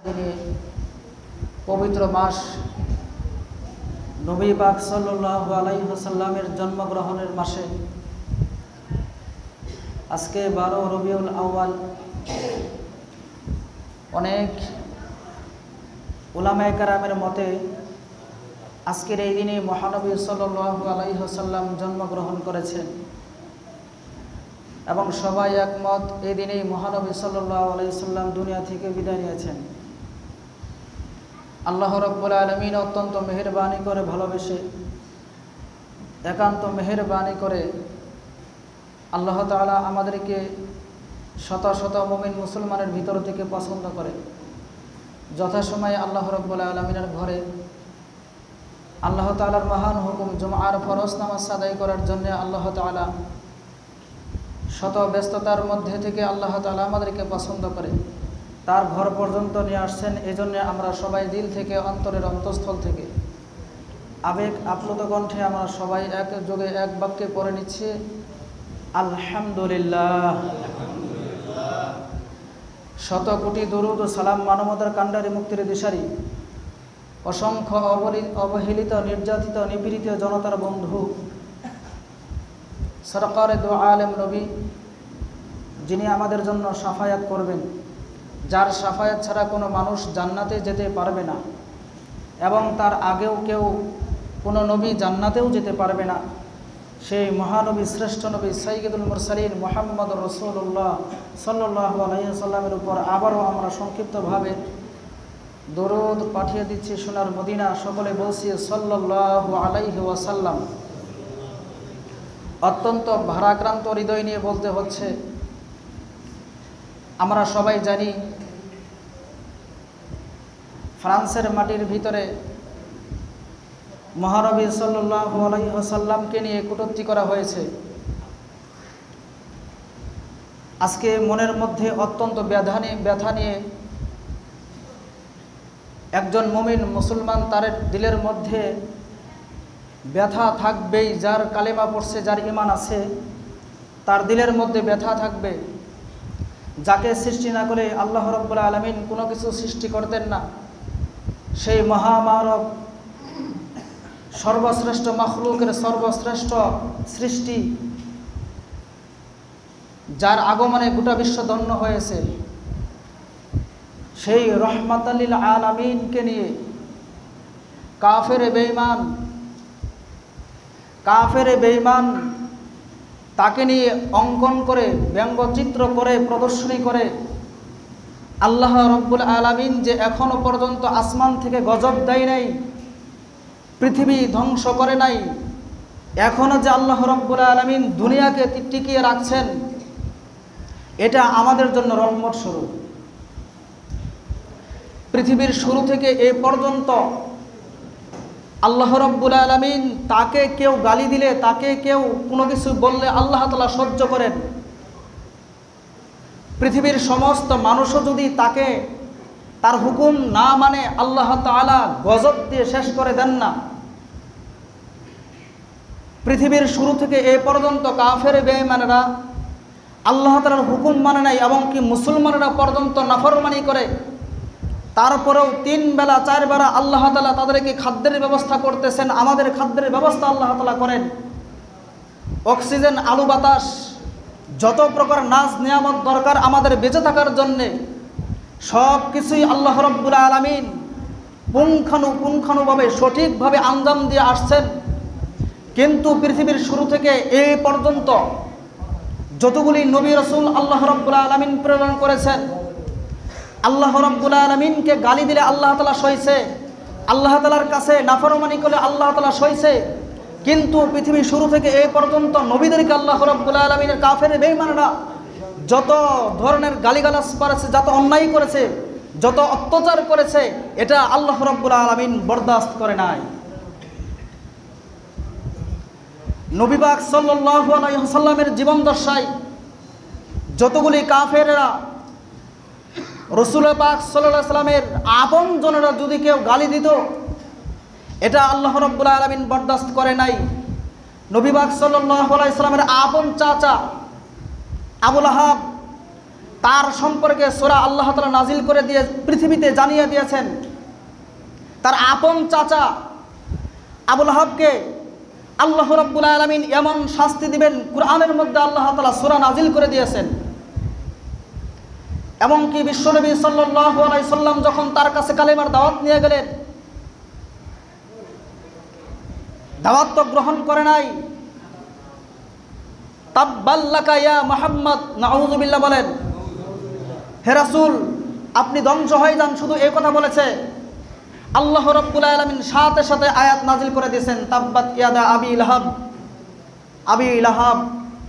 দিনে পবিত্র মাস নবী পাক সাল্লাল্লাহু আলাইহি ওয়াসাল্লামের জন্মগ্রহণের মাসে আজকে 12 রবিউল আউয়াল। অনেক উলামায়ে কেরামের মতে আজকের এই দিনে মহানবী সাল্লাল্লাহু আলাইহি ওয়াসাল্লাম জন্মগ্রহণ করেছেন এবং সবাই একমত এই দিনেই মহানবী সাল্লাল্লাহু আলাইহি ওয়াসাল্লাম দুনিয়া থেকে বিদায় নিয়েছেন। আল্লাহ রাব্বুল আলামিন অত্যন্ত মেহেরবানি করে ভালোবেসে একান্ত মেহেরবানি করে আল্লাহ তাআলা আমাদেরকে শত শত মুমিন মুসলমানের ভিতর থেকে পছন্দ করে যথাসময়ে আল্লাহ রাব্বুল আলামিনের ঘরে আল্লাহ তাআলার মহান হুকুম জুমআর ফরজ নামাজ আদায় করার জন্য আল্লাহ তাআলা শত ব্যস্ততার মধ্যে থেকে আল্লাহ তাআলা আমাদেরকে পছন্দ করে তার ঘর পর্যন্ত নিয়ে আসছেন। এজন্য আমরা সবাই দিল থেকে অন্তরের অন্তঃস্থল থেকে আবেগ আপ্লুত কণ্ঠে আমরা সবাই একযোগে এক বাক্যে পড়ে নিচ্ছি আলহামদুলিল্লাহ। শত কোটি দরুদ ও সালাম মানবতার কাণ্ডারি মুক্তির দিশারি অসংখ্য অবহেলিত নির্যাতিত নিপীড়িত জনতার বন্ধু সরকারে দু আলেম নবী, যিনি আমাদের জন্য শাফায়াত করবেন, যার শাফায়াত ছাড়া কোনো মানুষ জান্নাতে যেতে পারবে না এবং তার আগেও কেউ কোনো নবী জান্নাতেও যেতে পারবে না, সেই মহানবী শ্রেষ্ঠ নবী সাইয়্যিদুল মুরসালিন মুহাম্মদুর রাসূলুল্লাহ সাল্লাল্লাহু আলাইহি ওয়াসাল্লামের উপর আবারও আমরা সংক্ষিপ্তভাবে দরুদ পাঠিয়ে দিচ্ছি সোনার মদিনা। সকলে বলছি সাল্লাল্লাহু আলাইহি ওয়াসাল্লাম। অত্যন্ত ভারাক্রান্ত হৃদয় নিয়ে বলতে হচ্ছে, আমরা সবাই জানি ফ্রান্সের মাটির ভিতরে মহানবী সাল্লাল্লাহু আলাইহি ওয়াসাল্লামকে নিয়ে কটূক্তি করা হয়েছে। আজকে মনের মধ্যে অত্যন্ত ব্যথা নিয়ে একজন মুমিন মুসলমান তার দিলের মধ্যে ব্যথা থাকবেই। যার কালেমা পড়ছে, যার ঈমান আছে, তার দিলের মধ্যে ব্যথা থাকবে। যাকে সৃষ্টি না করে আল্লাহ রাব্বুল আলামিন কোনো কিছু সৃষ্টি করতেন না, সেই মহামানব সর্বশ্রেষ্ঠ মাখলুকের সর্বশ্রেষ্ঠ সৃষ্টি, যার আগমনে গোটা বিশ্ব ধন্য হয়েছে, সেই রহমাতাল লিল আলামিনকে নিয়ে কাফের বেঈমান তাকে নিয়ে অঙ্কন করে ব্যঙ্গচিত্র করে প্রদর্শনী করে আল্লাহ রাব্বুল আলামিন যে এখনো পর্যন্ত আসমান থেকে গজব দেয় নাই, পৃথিবী ধ্বংস করে নাই, এখনো যে আল্লাহ রাব্বুল আলামিন দুনিয়াকে টিকিয়ে রাখছেন, এটা আমাদের জন্য রহমত স্বরূপ। পৃথিবীর শুরু থেকে এ পর্যন্ত আল্লাহ রাব্বুল আলামিন তাকে কেউ গালি দিলে, তাকে কেউ কোনো কিছু বললে আল্লাহ তাআলা সহ্য করেন। পৃথিবীর সমস্ত মানুষও যদি তাকে তার হুকুম না মানে আল্লাহ তাআলা গজব দিয়ে শেষ করে দেন না। পৃথিবীর শুরু থেকে এ পর্যন্ত কাফের বেঈমানরা আল্লাহ তাআলার হুকুম মানে নাই এবং কি মুসলমানরা পর্যন্ত নাফরমানি করে, তারপরেও 3 বেলা 4 বেলা আল্লাহ তাআলা তাদেরকে খাদ্যের ব্যবস্থা করতেছেন। আমাদের খাদ্যের ব্যবস্থা আল্লাহ তাআলা করেন। অক্সিজেন, আলো বাতাস, যত প্রকার নাজ নিয়ামত দরকার আমাদের বেঁচে থাকার জন্যে সব কিছুই আল্লাহ রাব্বুল আলামিন পুঙ্খানুপুঙ্খানুভাবে সঠিকভাবে আঞ্জাম দিয়ে আসছেন। কিন্তু পৃথিবীর শুরু থেকে এই পর্যন্ত যতগুলি নবী রাসূল আল্লাহ রাব্বুল আলামিন প্রেরণ করেছেন, আল্লাহ রাব্বুল আলামিনকে গালি দিলে আল্লাহ তাআলা সইছে, আল্লাহ তাআলার কাছে নাফরমানি করলে আল্লাহ তাআলা সইছে। কিন্তু পৃথিবী শুরু থেকে এই পর্যন্ত নবীদেরকে আল্লাহ রাব্বুল আলামিনের কাফের বেঈমানরা যত ধরনের গালিগালাজ করেছে, যত অন্যায় করেছে, যত অত্যাচার করেছে, এটা আল্লাহ রাব্বুল আলামিন বরদাস্ত করে নাই। নবী পাক সাল্লাল্লাহু আলাইহি ওয়াসাল্লামের জীবন দশায় যতগুলি কাফেররা রাসূল পাক সাল্লাল্লাহু আলাইহি ওয়াসাল্লামের আপনজনেরা যদি কেউ গালি দিত, এটা আল্লাহ রাব্বুল আলামিন বরদাস্ত করে নাই। নবী পাক সাল্লাল্লাহু আলাইহি ওয়াসাল্লামের আপন চাচা আবু লাহাব তার সম্পর্কে সূরা আল্লাহ তাআলা নাজিল করে দিয়ে পৃথিবীতে জানিয়ে দিয়েছেন। তার আপন চাচা আবু লাহাবকে আল্লাহ রাব্বুল আলামিন এমন শাস্তি দিবেন কুরআনের মধ্যে আল্লাহ তাআলা সূরা নাজিল করে দিয়েছেন। এমনকি বিশ্বনবী সাল্লাল্লাহু আলাইহি সাল্লাম যখন তার কাছে কালেমার দাওয়াত নিয়ে গেলেন, দাওয়াত তো গ্রহণ করে নাই। তাব্বাল্লাকা ইয়া মুহাম্মদ, নাউযুবিল্লাহ বলেন, হে রাসূল আপনি ধ্বংস হয়ে যান, শুধু এই কথা বলেছে। আল্লাহ রাব্বুল আলামিন সাথে সাথে আয়াত নাজিল করে দিয়েছেন, তাব্বাত ইয়াদা আবি লাহাব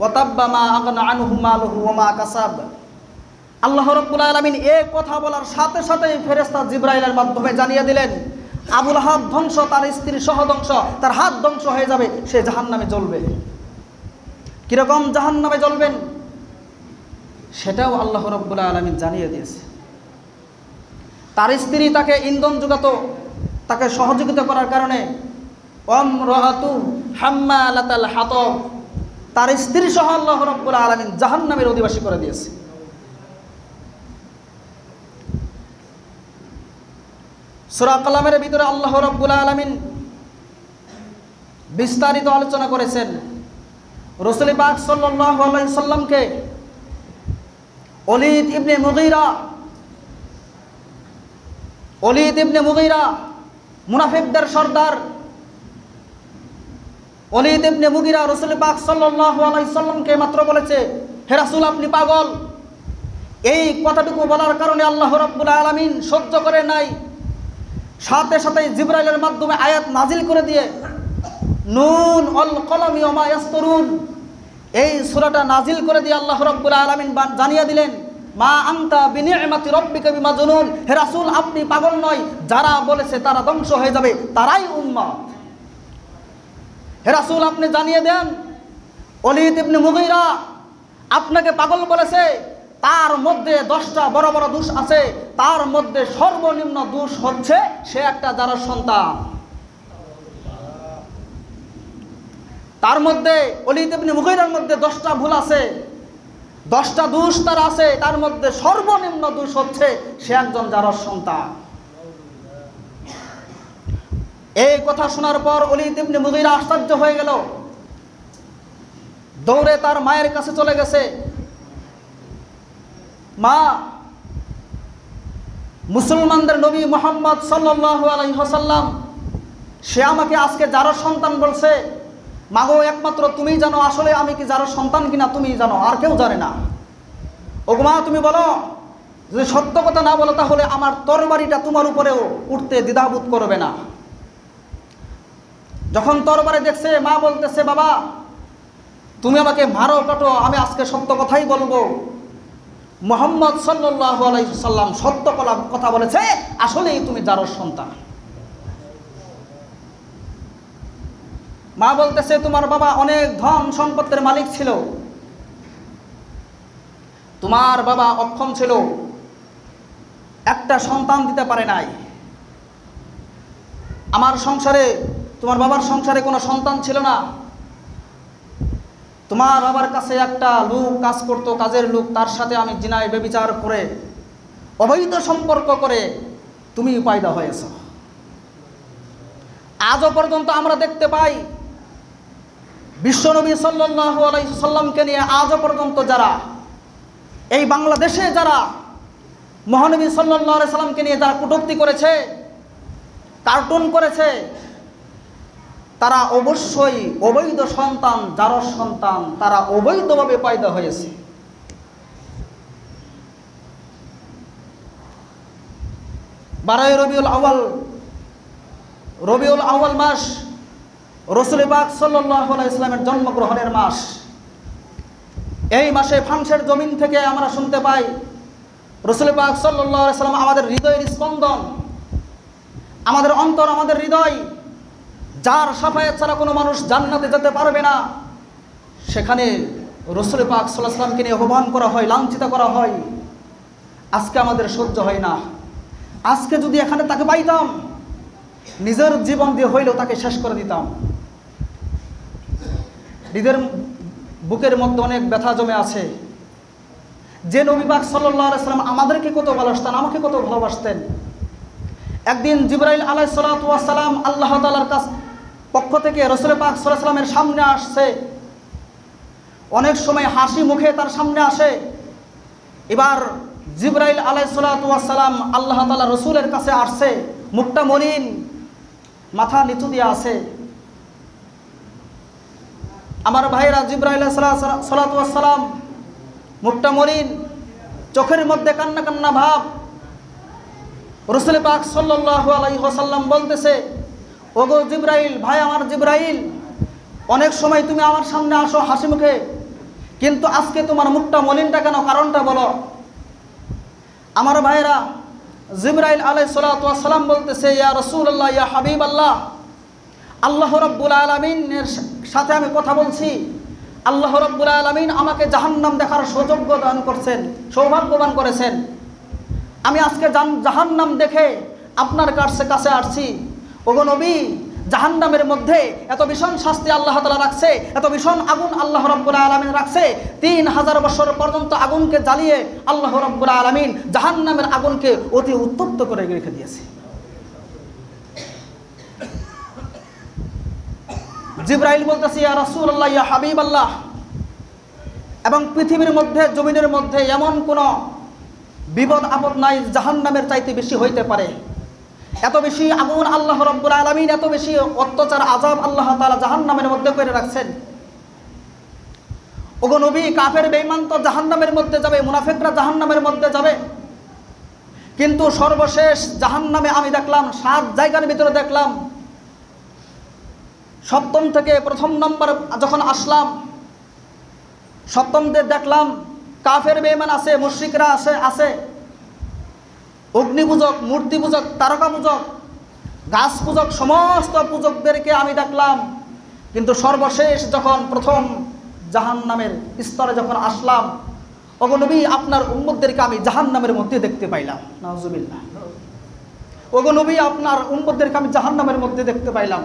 ওয়া তাব্বা মা আগনা আনহু মালুহু ওয়া মা কাসাব। আল্লাহ রাব্বুল আলামিন এই কথা বলার সাথে সাথেই ফেরেশতা জিবরাইলের মাধ্যমে জানিয়ে দিলেন আবু লাহাব ধ্বংস, তার স্ত্রী সহ ধ্বংস, তার হাত ধ্বংস হয়ে যাবে, সে জাহান্নামে জ্বলবে। কিরকম জাহান্নামে জ্বলবেন সেটাও আল্লাহ রাব্বুল আলামিন জানিয়ে দিয়েছে। তার স্ত্রী তাকে ইন্ধন যোগাতো, তাকে সহযোগিতা করার কারণে ওয়ামরাতু হাম্মালাতাল হাতাব, তার স্ত্রী সহ আল্লাহ রাব্বুল আলামিন জাহান্নামের অধিবাসী করে দিয়েছে। সূরা কালামের ভিতরে আল্লাহ রাব্বুল আলামিন বিস্তারিত আলোচনা করেছেন। রাসূল পাক সাল্লাল্লাহু আলাইহি সাল্লামকে ওলীদ ইবনে মুগীরা মুনাফিকদের সর্দার ওলীদ ইবনে মুগীরা রাসূল পাক সাল্লাল্লাহু আলাইহি সাল্লামকে মাত্র বলেছে, হে রাসূল আপনি পাগল। এই কথাটুকু বলার কারণে আল্লাহ রাব্বুল আলামিন সহ্য করে নাই, সাথে সাথে জিবরাইলের মাধ্যমে আয়াত নাজিল করে দিয়ে নুন ওয়াল কলমি ওয়া মা ইয়াসতুরুন, এই সূরাটা নাজিল করে দিয়ে আল্লাহ রাব্বুল আলামিন জানিয়ে দিলেন, মা আনতা বিনি'মাতি রাব্বিকা বিমাজনুন, হে রাসূল আপনি পাগল নয়, যারা বলেছে তারা ধ্বংস হয়ে যাবে তারাই উম্মাহ। হে রাসূল আপনি জানিয়ে দেন ওলীদ ইবনে মুগীরা আপনাকে পাগল বলেছে, তার মধ্যে 10টা বড় বড় দোষ আছে, তার মধ্যে সর্বনিম্ন দোষ হচ্ছে সে একটা জারজ সন্তান। তার মধ্যে ওলীদ ইবনে মুগীরার মধ্যে 10টা ভুল আছে, 10টা দোষ তার আছে, তার মধ্যে সর্বনিম্ন দোষ হচ্ছে সে একজন জারজ সন্তান। এই কথা শোনার পর ওলীদ ইবনে মুগীরা আশ্চর্য হয়ে গেল, দৌড়ে তার মায়ের কাছে চলে গেছে, মা, মুসলমানদের নবী মুহাম্মদ সাল্লাল্লাহু আলাইহি ওয়াসাল্লাম সে আমাকে আজকে জারজ সন্তান বলছে, মাগো একমাত্র তুমিই জানো আসলে আমি কি জারজ সন্তান কিনা, তুমিই জানো, আর কেউ জানে না। ওগো মা তুমি বলো, যদি সত্য কথা না বলো তাহলে আমার তরবারিটা তোমার উপরেও উঠতে দ্বিধাবোধ করবে না। যখন তরবারি দেখছে, মা বলতেছে, বাবা তুমি আমাকে মারো কাটো, আমি আজকে সত্য কথাই বলবো। মুহাম্মদ সাল্লাল্লাহু আলাইহি সাল্লাম সত্য কথা বলেছে, আসলেই তুমি জারজ সন্তান। মা বলতেছে, তোমার বাবা অনেক ধন সম্পত্তির মালিক ছিল, তোমার বাবা অক্ষম ছিল, একটা সন্তান দিতে পারে নাই। আমার সংসারে, তোমার বাবার সংসারে কোনো সন্তান ছিল না, তোমার বাবার কাছে একটা লোক কাজ করতো, কাজের লোক, তার সাথে আমি জিনায় ব্যভিচার করে অবৈধ সম্পর্ক করে তুমি পয়দা হয়েছ। আজও পর্যন্ত আমরা দেখতে পাই বিশ্বনবী সাল্লাল্লাহু আলাইহি সাল্লামকে নিয়ে আজও পর্যন্ত যারা এই বাংলাদেশে যারা মহানবী সাল্লাল্লাহু আলাইহি সাল্লামকে নিয়ে যারা কটূক্তি করেছে, কার্টুন করেছে, তারা অবশ্যই অবৈধ সন্তান, জারজ সন্তান, তারা অবৈধভাবে পয়দা হয়েছে। রবিউল আউয়াল মাস রাসূল পাক সাল্লাল্লাহু আলাইহি ওয়াসাল্লামের জন্মগ্রহণের মাস। এই মাসে ফ্রান্সের জমিন থেকে আমরা শুনতে পাই রাসূল পাক সাল্লাল্লাহু আলাইহি ওয়াসাল্লাম আমাদের হৃদয়ের স্পন্দন, আমাদের অন্তর, আমাদের হৃদয়, যার সাফায়াত ছাড়া কোনো মানুষ জান্নাতে যেতে পারবে না, সেখানে রাসূল পাক সাল্লাল্লাহু আলাইহি ওয়াসাল্লামকে নিয়ে অপমান করা হয়, লাঞ্ছিত করা হয়। আজকে আমাদের সহ্য হয় না। আজকে যদি এখানে তাকে পাইতাম, নিজের জীবন দিয়ে হইলেও তাকে শেষ করে দিতাম। নিজের বুকের মধ্যে অনেক ব্যথা জমে আছে, যে নবী পাক সাল্লাল্লাহু আলাইহি সাল্লাম আমাদেরকে কত ভালোবাসতেন, আমাকে কত ভালোবাসতেন। একদিন জিবরাইল আলাইহিস সালাতু ওয়াস সালাম আল্লাহ তাআলার কাছ পক্ষ থেকে রাসূল পাক সাল্লাল্লাহু আলাইহি সাল্লামের সামনে আসছে। অনেক সময় হাসি মুখে তার সামনে আসে। এবার জিবরাইল আলাইহিস সালাতু ওয়াস সালাম আল্লাহ তাআলা রাসূলের কাছে আসছে, মুখটা মলিন, মাথা নিচু দিয়ে আছে। আমার ভাইরা, জিবরাইল আলাইহিস সালাতু ওয়াস সালাম মুখটা মলিন, চোখের মধ্যে কান্না কান্না ভাব। রাসূল পাক সাল্লাল্লাহু আলাইহি ওয়াসাল্লাম বলতেছে, ওগো জিবরাইল, ভাই আমার জিবরাইল, অনেক সময় তুমি আমার সামনে আসো হাসি মুখে, কিন্তু আজকে তোমার মুখটা মলিনটা কেন, কারণটা বলো। আমার ভাইরা, জিবরাইল আলাইহিস সালাতু ওয়াস সালাম বলতেছে, ইয়া রাসূলুল্লাহ, ইয়া হাবিবাল্লাহ, আল্লাহ রাব্বুল আলামিনের সাথে আমি কথা বলছি। আল্লাহ রাব্বুল আলামিন আমাকে জাহান্নাম দেখার সৌভাগ্য দান করছেন, সৌভাগ্যবান করেছেন। আমি আজকে জাহান্নাম দেখে আপনার কাছে আসছি। ওগো নবী, জাহান্নামের মধ্যে এত ভীষণ শাস্তি আল্লাহ তাআলা রাখছে, এত ভীষণ আগুন আল্লাহ রাব্বুল আলামিন রাখছে। 3000 বছর পর্যন্ত আগুনকে জ্বালিয়ে আল্লাহ রাব্বুল আলামিন জাহান্নামের আগুনকে অতি উত্তপ্ত করে রেখে দিয়েছে। জিবরাইল বলতেছে, ইয়া রাসূলুল্লাহ, ইয়া হাবিবাল্লাহ, এবং পৃথিবীর মধ্যে, জমিনের মধ্যে এমন কোন বিপদ আপদ নাই জাহান্নামের চাইতে বেশি হইতে পারে। এত বেশি আগুন আল্লাহ রাব্বুল আলামিন, এত বেশি অত্যাচার আযাব আল্লাহ তাআলা জাহান্নামের মধ্যে করে রাখছেন। ওগো নবী, কাফের বেঈমান তো জাহান্নামের মধ্যে যাবে, মুনাফিকরা জাহান্নামের মধ্যে যাবে, কিন্তু সর্বশেষ জাহান্নামে আমি দেখলাম 7 জায়গার ভিতরে দেখলাম, সপ্তম থেকে প্রথম নম্বর যখন আসলাম, সপ্তমদের দেখলাম কাফের বেঈমান আছে, মুশরিকরা আছে, অগ্নি পূজক, মূর্তি পূজক, তারকা পূজক, গাছ পূজক, সমস্ত পূজকদেরকে আমি দেখলাম। কিন্তু সর্বশেষ যখন প্রথম জাহান্নামের স্তরে যখন আসলাম, ওগো নবী, আপনার উম্মতদেরকে আমি জাহান্নামের মধ্যে দেখতে পাইলাম। নাউজুবিল্লাহ। ওগো নবী, আপনার উম্মতদেরকে আমি জাহান্নামের মধ্যে দেখতে পাইলাম।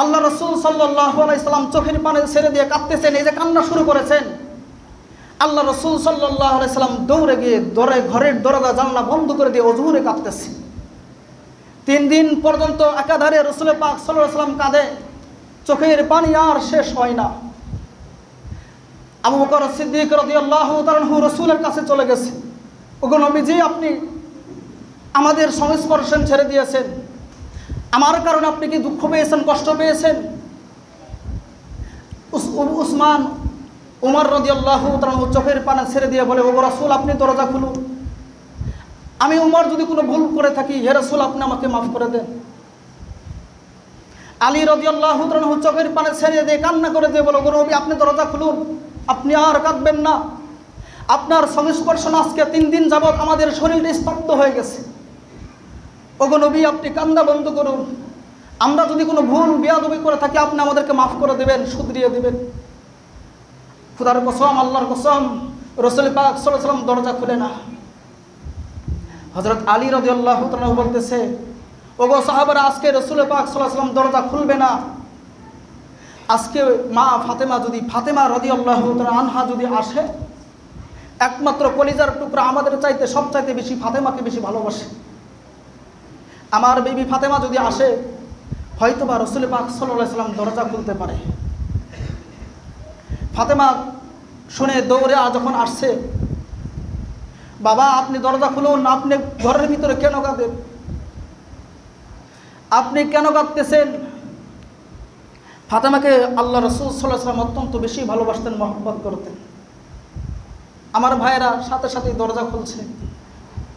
আল্লাহ রাসূল সাল্লাল্লাহু আলাইহি সাল্লাম চোখের পানি ছেড়ে দিয়ে কাঁদতেছেন, এই যে কান্না শুরু করেছেন। আল্লাহ রাসূল সাল্লাল্লাহু আলাইহি সাল্লাম দৌড়ে গিয়ে ঘরের দরজা জানলা বন্ধ করে দিয়ে অজুরে কাঁদতেছে। 3 দিন পর্যন্ত একাধারে রাসূল পাক সাল্লাল্লাহু আলাইহি সাল্লাম কাঁদে, চোখের পানি আর শেষ হয় না। আবু বকর সিদ্দিক রাদিয়াল্লাহু তাআলা আনহু রাসূলের কাছে চলে গেছে, ওগো নবীজি, আপনি আমাদের সংস্পর্শন ছেড়ে দিয়েছেন, আমার কারণে আপনি কি দুঃখ পেয়েছেন, কষ্ট পেয়েছেন? উমর রাদিয়াল্লাহু তাআলা চোখের পানি ছেড়ে দিয়ে বলে, ওগো রাসূল, আপনি দরজা খুলুন, আমি উমর যদি কোনো ভুল করে থাকি, হে রাসূল, আপনি আমাকে মাফ করে দেন। আলী রাদিয়াল্লাহু তাআলা চোখের পানি ছেড়ে দিয়ে কান্না করে দিয়ে বলে, ওগো নবী, আপনি দরজা খুলুন, আপনি আর কাঁদবেন না, আপনার সংস্পর্শন আজকে 3 দিন যাবৎ আমাদের শরীরে স্তব্ধ হয়ে গেছে। ওগো নবী, আপনি কান্না বন্ধ করুন, আমরা যদি কোনো ভুল বেয়াদবি করে থাকি আপনি আমাদেরকে মাফ করে দেবেন, শুধরিয়ে দেবেন। খুদার কসম, আল্লাহর কসম, রাসূল পাক সাল্লাল্লাহু আলাইহি ওয়াসাল্লাম দরজা খুলে না। হযরত আলী রাদিয়াল্লাহু তাআলা বলতেছে, ওগো সাহাবারা, আজকে রাসূল পাক সাল্লাল্লাহু আলাইহি ওয়াসাল্লাম দরজা খুলবে না। আজকে মা ফাতেমা রাদিয়াল্লাহু তাআলা আনহা যদি আসে, একমাত্র কলিজার টুকরা আমাদের চাইতে সবচাইতে বেশি ফাতেমাকে বেশি ভালোবাসে। আমার বিবি ফাতেমা যদি আসে, হয়তোবা রাসূল পাক সাল্লাল্লাহু আলাইহি ওয়াসাল্লাম দরজা খুলতে পারে। ফাতেমা শুনে দৌড়ে যখন আসছে, বাবা, আপনি দরজা খুলুন, আপনি ঘরের ভিতরে কেন কাঁদেন, আপনি কেন কাঁদতেছেন? ফাতেমাকে আল্লাহ রাসূল সাল্লাল্লাহু আলাইহি ওয়াসাল্লাম অত্যন্ত বেশি ভালোবাসতেন, মহব্বত করতেন। আমার ভাইয়েরা সাথে সাথে দরজা খুলছে,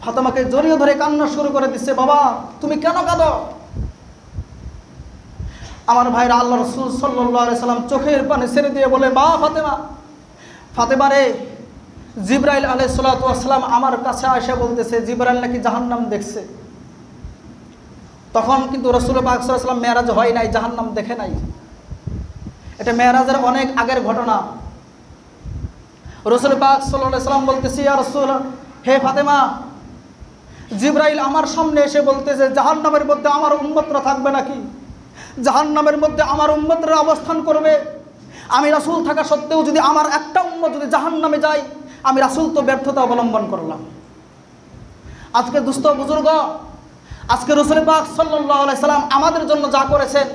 ফাতেমাকে জড়িয়ে ধরে কান্না শুরু করে দিচ্ছে, বাবা, তুমি কেন কাঁদো? আমার ভাইরা, আল্লাহ রাসূল সাল্লাল্লাহু আলাইহি ওয়াসাল্লাম চোখের পানি ছেড়ে দিয়ে বলে, মা ফাতেমা রে, জিবরাইল আলাইহিস সালাতু ওয়াস সালাম আমার কাছে এসে বলতেছে জিবরাইল নাকি জাহান্নাম দেখছে। তখন কিন্তু রাসূল পাক সাল্লাল্লাহু আলাইহি ওয়াসাল্লাম মেরাজ হয় নাই, জাহান্নাম দেখে নাই। এটা মেরাজের অনেক আগের ঘটনা। রাসূল পাক সাল্লাল্লাহু আলাইহি ওয়াসাল্লাম বলতেছে, ইয়া রাসূল, হে ফাতেমা, জিবরাইল আমার সামনে এসে বলতেছে জাহান্নামের মধ্যে আমার উম্মতরা থাকবে নাকি, জাহান্নামের মধ্যে আমার উম্মতরা অবস্থান করবে। আমি রাসূল থাকা সত্ত্বেও যদি আমার একটা উম্মত যদি জাহান্নামে যায়, আমি রাসূল তো ব্যর্থতা অবলম্বন করলাম। আজকে দুস্থ বুজুর্গ, আজকে রাসূল পাক সাল্লাল্লাহু আলাইহি সাল্লাম আমাদের জন্য যা করেছেন,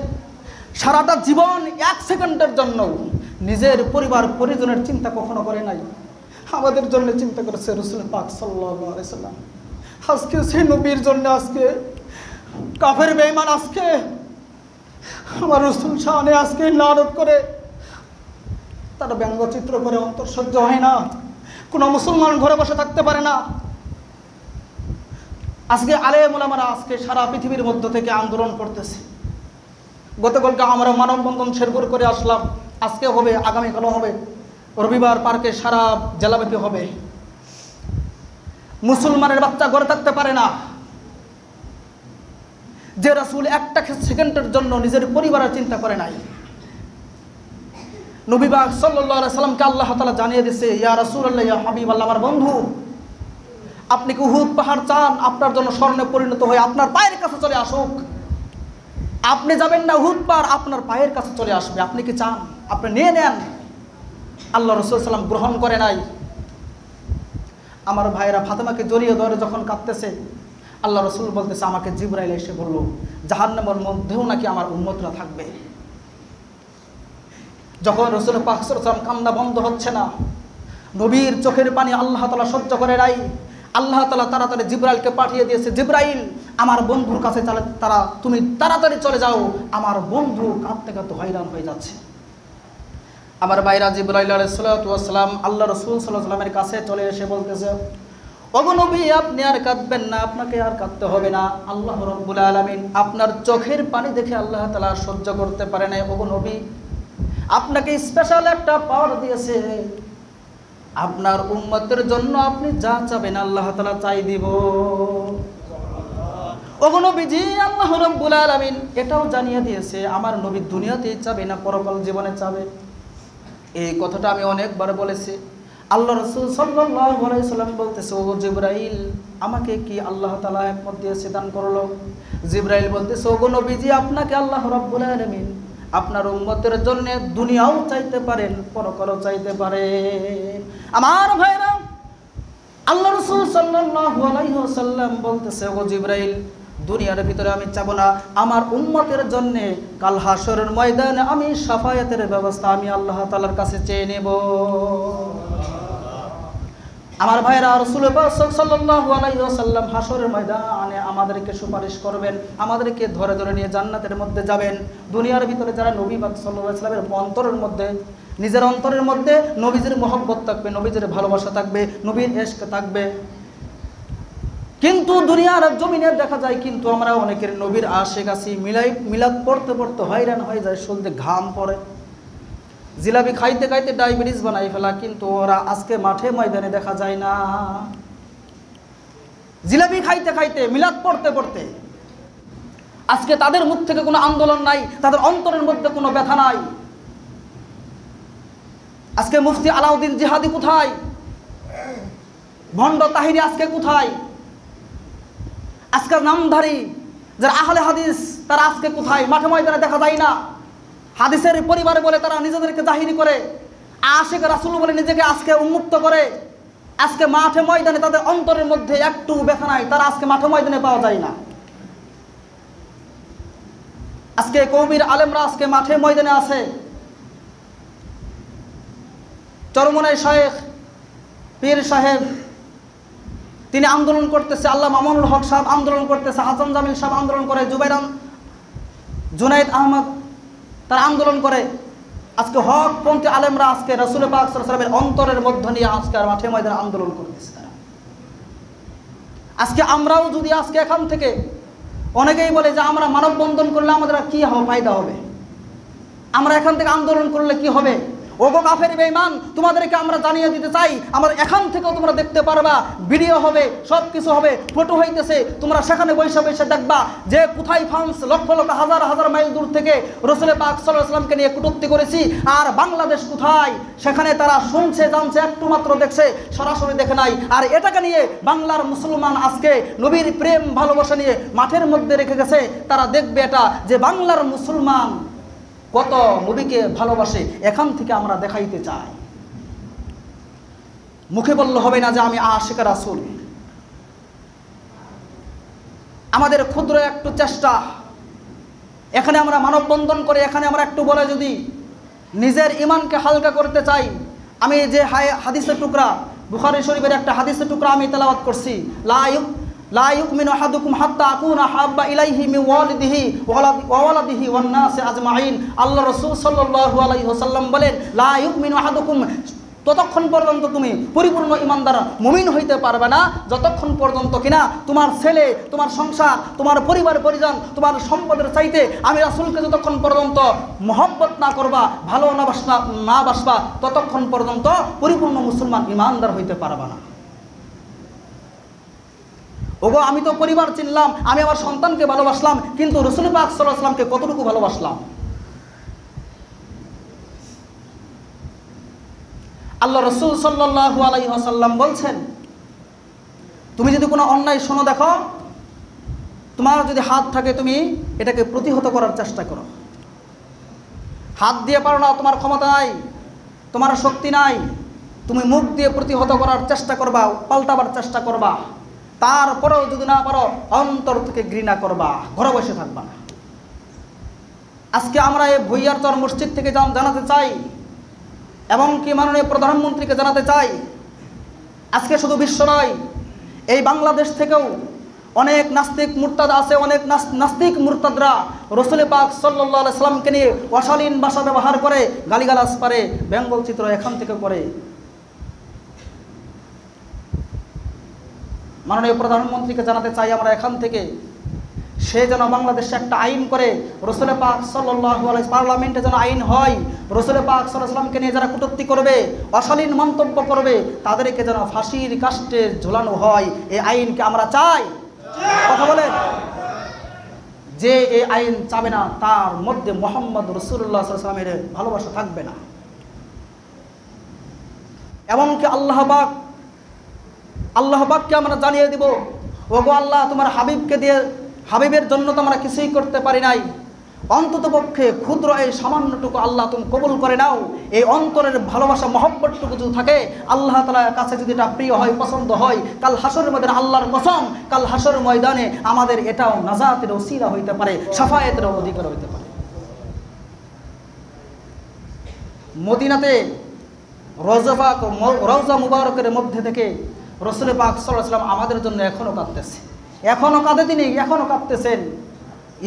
সারাটা জীবন এক সেকেন্ডের জন্য নিজের পরিবার পরিজনের চিন্তা কখনো করে নাই, আমাদের জন্য চিন্তা করেছে রাসূল পাক সাল্লাল্লাহু আলাইহি সাল্লাম। আজকে সেই নবীর জন্য আজকে কাফের বেঈমান আজকে আমার রাসূল শানে আজকে লানত করে, তারা ব্যঙ্গচিত্র করে, অন্তর সহ্য হয় না। কোনো মুসলমান ঘরে বসে থাকতে পারে না। আজকে আলেম ওলামারা আজকে সারা পৃথিবীর মধ্য থেকে আন্দোলন করতেছে। গতকালকে আমরা মানববন্ধন শেরপুর করে আসলাম, আজকে হবে, আগামীকালও হবে, রবিবার পার্কে সারা জেলাব্যাপী হবে। মুসলমানের বাচ্চা ঘরে থাকতে পারে না, যে রাসূল একটা সেকেন্ডের জন্য নিজের পরিবারের চিন্তা করে নাই। নবী পাক সাল্লাল্লাহু আলাইহি সাল্লামকে আল্লাহ তাআলা জানিয়ে দিয়েছে, ইয়া রাসূলুল্লাহ, ইয়া হাবিবাল্লাহ, আমার বন্ধু, আপনি কি উহুদ পাহাড় চান আপনার জন্য স্বর্ণে পরিণত হয়ে আপনার পায়ের কাছে চলে আসুক? আপনি যাবেন না, উহুদ পাহাড় আপনার পায়ের কাছে চলে আসবে। আপনি কি চান? আপনি নিয়ে নেন। আল্লাহ রাসূল সাল্লাল্লাহু আলাইহি সাল্লাম গ্রহণ করে নাই। আমার ভাইরা ফাতেমাকে জড়িয়ে ধরে যখন কাঁদতেছে, আল্লাহ রাসূল বলতেছে, আমাকে জিবরাইল এসে বলল জাহান্নামের মধ্যেও নাকি আমার উম্মতরা থাকবে। যখন রাসূল পাক সাল্লাল্লাহু আলাইহি ওয়াসাল্লাম কান্না বন্ধ হচ্ছে না, নবীর চোখের পানি আল্লাহ তাআলা সহ্য করে নাই, আল্লাহ তাআলা তাড়াতাড়ি জিবরাইলকে পাঠিয়ে দিয়েছে, জিবরাইল আমার বন্ধুর কাছে তুমি তাড়াতাড়ি চলে যাও, আমার বন্ধু কাঁদতে কাঁদতে হয়রান হয়ে যাচ্ছে। আমার ভাইরা, জিবরাইল আলাইহিস সালাতু ওয়াস সালাম আল্লাহ রাসূল সাল্লাল্লাহু আলাইহি ওয়াসাল্লামের কাছে চলে এসে বলতেছে, ওগো নবী, আপনি আর কাঁদবেন না, আপনাকে আর কাঁদতে হবে না। আল্লাহ রাব্বুল আলামিন আপনার চোখের পানি দেখে আল্লাহ তাআলা সহ্য করতে পারে না। ওগো নবী, আপনাকে স্পেশাল একটা পাওয়ার দিয়েছে, আপনার উম্মতের জন্য আপনি যা চাবেন আল্লাহ তাআলা চাই দিব। ওগো নবীজি, আল্লাহ রাব্বুল আলামিন এটাও জানিয়ে দিয়েছে আমার নবী দুনিয়াতেই চাবে না পরকাল জীবনে চাবে। এই কথাটা আমি অনেকবার বলেছি। আল্লাহ রাসূল সাল্লাল্লাহু আলাইহি সাল্লাম বলতেছে, ও জিবরাইল, আমাকে কি আল্লাহ তাআলা হিকমত দিয়েছে, দান করলো? জিবরাইল বলতেছে, ওগো নবীজি, আপনাকে আল্লাহ রাব্বুল আলামিন আপনার উম্মতের জন্য দুনিয়াও চাইতে পারেন, পরকালও চাইতে পারেন। আমার ভাইরা, আল্লাহ রাসূল সাল্লাল্লাহু আলাইহি ওয়াসাল্লাম বলতেছে, ওগো জিবরাইল, দুনিয়ার ভিতরে আমি চাবো না, আমার উম্মতের জন্য কাল হাশরের ময়দানে আমি শাফায়াতের ব্যবস্থা আমি আল্লাহ তাআলার কাছে চেয়ে নেব। আমার ভাইরা, রাসূল পাক সাল্লাল্লাহু আলাইহি ওয়াসাল্লাম হাশরের ময়দানে আমাদেরকে সুপারিশ করবেন, আমাদেরকে ধরে ধরে নিয়ে জান্নাতের মধ্যে যাবেন। দুনিয়ার ভিতরে যারা নবী পাক সাল্লাল্লাহু আলাইহি ওয়াসাল্লামের অন্তরের মধ্যে, নিজের অন্তরের মধ্যে নবীজির মহব্বত থাকবে, নবীজির ভালোবাসা থাকবে, নবীর ইশক থাকবে, কিন্তু দুনিয়ার জমিনে দেখা যায় কিন্তু আমরা অনেকের নবীর আশিক আছি, মিলাদ পড়তে পড়তে হয়রান হয়ে যায়, শরীরে ঘাম পড়ে, জিলাপি খাইতে খাইতে ডায়াবেটিস বানাই ফেলা, কিন্তু ওরা আজকে মাঠে ময়দানে দেখা যায় না। জিলাপি খাইতে খাইতে, মিলাদ পড়তে পড়তে আজকে তাদের মুখ থেকে কোনো আন্দোলন নাই, তাদের অন্তরের মধ্যে কোনো ব্যথা নাই। আজকে মুফতি আলাউদ্দিন জিহাদি কোথায়? ভণ্ড তাহিরি আজকে কোথায়? আজকের নামধারী যারা আহলে হাদিস তারা আজকে কোথায়? মাঠে ময়দানে দেখা যায় না। হাদিসের পরিবারে বলে তারা নিজেদেরকে জাহিরি করে, আশিক রাসূল বলে নিজেকে আজকে উন্মুক্ত করে। আজকে মাঠে ময়দানে তাদের অন্তরের মধ্যে একটু ব্যথা নাই, তারা আজকে মাঠে ময়দানে পাওয়া যায় না। আজকে কওমির আলেমরা আজকে মাঠে ময়দানে আছে। চরমনাই শায়েখ পীর সাহেব তিনি আন্দোলন করতেছে, আল্লাহ মামুনুল হক সাহেব আন্দোলন করতেছে, আজম জামিল সাহেব আন্দোলন করে, জুনাইদ আহমদ তারা আন্দোলন করে। আজকে হকপন্থী আলেমরা আজকে রাসূল পাক সাল্লাল্লাহু আলাইহি ওয়াসাল্লামের অন্তরের মধ্যে নিয়ে আজকে মাঠে ময়দানে আন্দোলন করতেছে তারা। আজকে আমরাও যদি আজকে এখান থেকে, অনেকেই বলে যে আমরা মানববন্ধন করলে আমাদের কি ফায়দা হবে, আমরা এখান থেকে আন্দোলন করলে কি হবে? ওগো কাফের বেঈমান, তোমাদেরকে আমরা জানিয়ে দিতে চাই, আমাদের এখান থেকেও তোমরা দেখতে পারবা, ভিডিও হবে, সব কিছু হবে, ফটো হইতেছে, তোমরা সেখানে বসে বসে দেখবা যে কোথায় ফ্রান্স লক্ষ লক্ষ হাজার হাজার মাইল দূর থেকে রাসূল পাক সাল্লাল্লাহু আলাইহি ওয়াসাল্লামকে নিয়ে কটূক্তি করেছি, আর বাংলাদেশ কোথায়? সেখানে তারা শুনছে, জানছে, একটু মাত্র দেখছে, সরাসরি দেখে নাই। আর এটাকে নিয়ে বাংলার মুসলমান আজকে নবীর প্রেম ভালোবাসা নিয়ে মাঠের মধ্যে রেখে গেছে। তারা দেখবে এটা যে বাংলার মুসলমান কত নবীকে ভালোবাসে, এখান থেকে আমরা দেখাইতে চাই। মুখে বললে হবে না যে আমি আশিক রাসূল। আমাদের ক্ষুদ্র একটু চেষ্টা, এখানে আমরা মানববন্ধন করে এখানে আমরা একটু বলে যদি নিজের ঈমানকে হালকা করতে চাই, আমি যে হাদিসের টুকরা, বুখারী শরীফের একটা হাদিসের টুকরা আমি তেলাওয়াত করছি, লা ইউমিনু আহাদুকুম হাত্তা আকুনা হাব্বা ইলাইহি মিন ওয়ালিদিহি ওয়া ওয়ালাদিহি ওয়ান নাসি আজমাইন। আল্লাহ রাসূল সাল্লাল্লাহু আলাইহি ওয়াসাল্লাম বলেন, লা ইউমিনু আহাদুকুম, ততক্ষণ পর্যন্ত তুমি পরিপূর্ণ ঈমানদার মুমিন হইতে পারবে না যতক্ষণ পর্যন্ত কিনা তোমার ছেলে, তোমার সংসার, তোমার পরিবার পরিজন, তোমার সম্পদের চাইতে আমি রাসূলকে যতক্ষণ পর্যন্ত মহব্বত না করবা, ভালো না বাসবা, ততক্ষণ পর্যন্ত পরিপূর্ণ মুসলমান ঈমানদার হইতে পারবে না। ওগো, আমি তো পরিবার চিনলাম, আমি আমার সন্তানকে ভালোবাসলাম, কিন্তু রাসূল পাক সাল্লাল্লাহু আলাইহি ওয়াসাল্লামকে কতটুকু ভালোবাসলাম? আল্লাহ রাসূল সাল্লাল্লাহু আলাইহি ওয়াসাল্লাম বলছেন, তুমি যদি কোনো অন্যায় শোনো দেখো, তোমার যদি হাত থাকে তুমি এটাকে প্রতিহত করার চেষ্টা করো। হাত দিয়ে পারো না, তোমার ক্ষমতা নাই, তোমার শক্তি নাই, তুমি মুখ দিয়ে প্রতিহত করার চেষ্টা করবা, পাল্টাবার চেষ্টা করবা। তারপরেও যদি না পারো অন্তর থেকে ঘৃণা করবা, ঘরে বসে থাকবা না। আজকে আমরা এই ভুইয়ারচর মসজিদ থেকে জানাতে চাই এবং কি মাননীয় প্রধানমন্ত্রীকে জানাতে চাই, আজকে শুধু বিশ্ব নয়, এই বাংলাদেশ থেকেও অনেক নাস্তিক মুরতাদ আছে, অনেক নাস্তিক মুরতাদরা রাসূল পাক সাল্লাল্লাহু আলাইহি সাল্লামকে নিয়ে অশালীন ভাষা ব্যবহার করে, গালিগালাজ পারে, ব্যঙ্গচিত্র এখান থেকে করে। মাননীয় প্রধানমন্ত্রীকে জানাতে চাই আমরা এখান থেকে, সে যেন বাংলাদেশে একটা আইন করে, রাসূল পাক সাল্লাল্লাহু আলাইহি পার্লামেন্টে যেন আইন হয়, রাসূল পাক সাল্লাল্লাহু আলাইহি সাল্লামকে নিয়ে যারা কটূক্তি করবে, অশালীন মন্তব্য করবে, তাদেরকে যেন ফাঁসির কাস্টে ঝোলানো হয়। এই আইনকে আমরা চাই। কথা বলেন, যে এই আইন চাবে না তার মধ্যে মুহাম্মদ রাসূলুল্লাহ সাল্লাল্লাহু আলাইহি ওয়াসাল্লামের ভালোবাসা থাকবে না। এমনকি আল্লাহ পাককে আমরা জানিয়ে দিব, ওগো আল্লাহ, তোমার হাবিবকে দিয়ে, হাবিবের জন্য তো আমরা কিছুই করতে পারি নাই, অন্তত পক্ষে ক্ষুদ্র এই সামান্যটুকু আল্লাহ তুমি কবুল করে নাও। এই অন্তরের ভালোবাসা মহব্বতটুকু যদি থাকে, আল্লাহ তাআলার কাছে যদি এটা প্রিয় হয়, পছন্দ হয়, কাল হাসরের ময়দানে আল্লাহর কসম, কাল হাসরের ময়দানে আমাদের এটাও নাজাতের ওসিলা হইতে পারে, শাফায়াতের অধিকার হইতে পারে। মদিনাতে রওজা মুবারকের মধ্যে থেকে রাসূল পাক সাল্লাল্লাহু আলাইহি ওয়াসাল্লাম আমাদের জন্য এখনো কাঁদতেছে, এখনো কাঁদে তিনি, এখনো কাঁদতেছেন।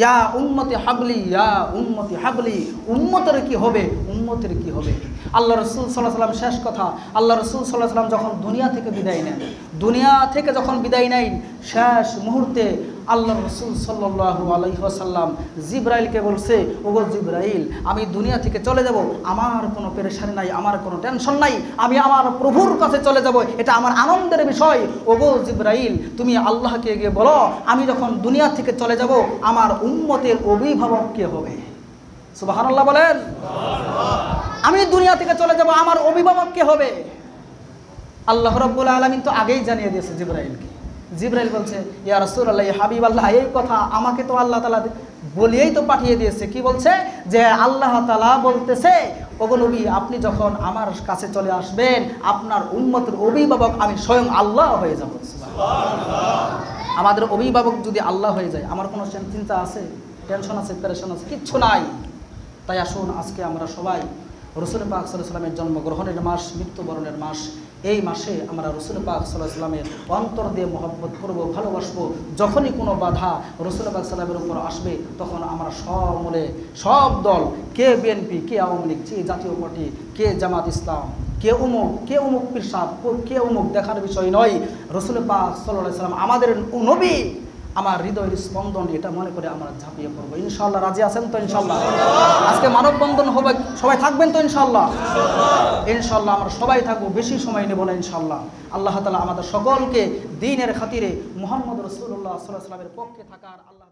ইয়া উম্মতি হাবলি, ইয়া উম্মতি হাবলি, উম্মতের কি হবে, উম্মতের কি হবে। আল্লাহ রাসূল সাল্লাল্লাহু আলাইহি ওয়াসাল্লাম শেষ কথা, আল্লাহ রাসূল সাল্লাল্লাহু আলাইহি ওয়াসাল্লাম যখন দুনিয়া থেকে বিদায় নেন, দুনিয়া থেকে যখন বিদায় নেন, শেষ মুহূর্তে আল্লাহ রাসূল সাল্লাল্লাহু আলাইহি ওয়াসাল্লাম জিবরাইলকে বলছে, ওগো জিবরাইল, আমি দুনিয়া থেকে চলে যাব, আমার কোনো পেরেশানি নাই, আমার কোনো টেনশন নাই, আমি আমার প্রভুর কাছে চলে যাব, এটা আমার আনন্দের বিষয়। ওগো জিবরাইল, তুমি আল্লাহকে গিয়ে বলো, আমি যখন দুনিয়া থেকে চলে যাব, আমার উম্মতের অভিভাবক কে হবে? সুবহানাল্লাহ বলেন। আমি দুনিয়া থেকে চলে যাব, আমার অভিভাবক কে হবে? আল্লাহ রাব্বুল আলামিন তো আগেই জানিয়ে দিয়েছে জিবরাইলকে। জিবরাইল বলছে, ইয়া রাসূলুল্লাহ, ইয়া হাবিবাল্লাহ, এই কথা আমাকে তো আল্লাহ তাআলা বলিয়েই তো পাঠিয়ে দিয়েছে। কি বলছে? যে আল্লাহ তাআলা বলতেছে, ওগো নবী, আপনি যখন আমার কাছে চলে আসবেন, আপনার উম্মতের অভিভাবক আমি স্বয়ং আল্লাহ হয়ে যাব। সুবহানাল্লাহ। আমাদের অভিভাবক যদি আল্লাহ হয়ে যায়, আমার কোনো চিন্তা আছে, টেনশন আছে, পেরেশান আছে? কিচ্ছু নাই। তাই আসুন আজকে আমরা সবাই রাসূল পাক সাল্লাল্লাহু আলাইহি ওয়াসাল্লামের জন্মগ্রহণের মাস, মৃত্যুবরণের মাস, এই মাসে আমরা রাসূল পাক সাল্লাল্লাহু আলাইহি ওয়াসাল্লামের অন্তর দিয়ে মহব্বত করব, ভালোবাসবো। যখনই কোনো বাধা রাসূল পাক সাল্লাল্লাহু আলাইহি ওয়াসাল্লামের উপর আসবে, তখন আমরা সব দল, কে বিএনপি, কে আওয়ামী লীগ, কে জাতীয় পার্টি, কে জামাত ইসলাম, কে অমুক পীর সাহেব, কে অমুক দেখার বিষয় নয়। রাসূল পাক সাল্লাল্লাহু আলাইহি ওয়াসাল্লাম আমাদের নবী, আমার হৃদয়ের স্পন্দন, এটা মনে করে আমরা ঝাঁপিয়ে পড়বো। ইনশাআল্লাহ রাজি আছেন তো? ইনশাআল্লাহ আজকে মানববন্ধন হবে, সবাই থাকবেন তো? ইনশাআল্লাহ ইনশাআল্লাহ আমরা সবাই থাকবো, বেশি সময় নেব না ইনশাআল্লাহ। আল্লাহ তাআলা আমাদের সকলকে দ্বীনের খাতিরে মুহাম্মদ রাসূলুল্লাহ সাল্লাল্লাহু আলাইহি ওয়াসাল্লামের পক্ষে থাকার আল্লাহ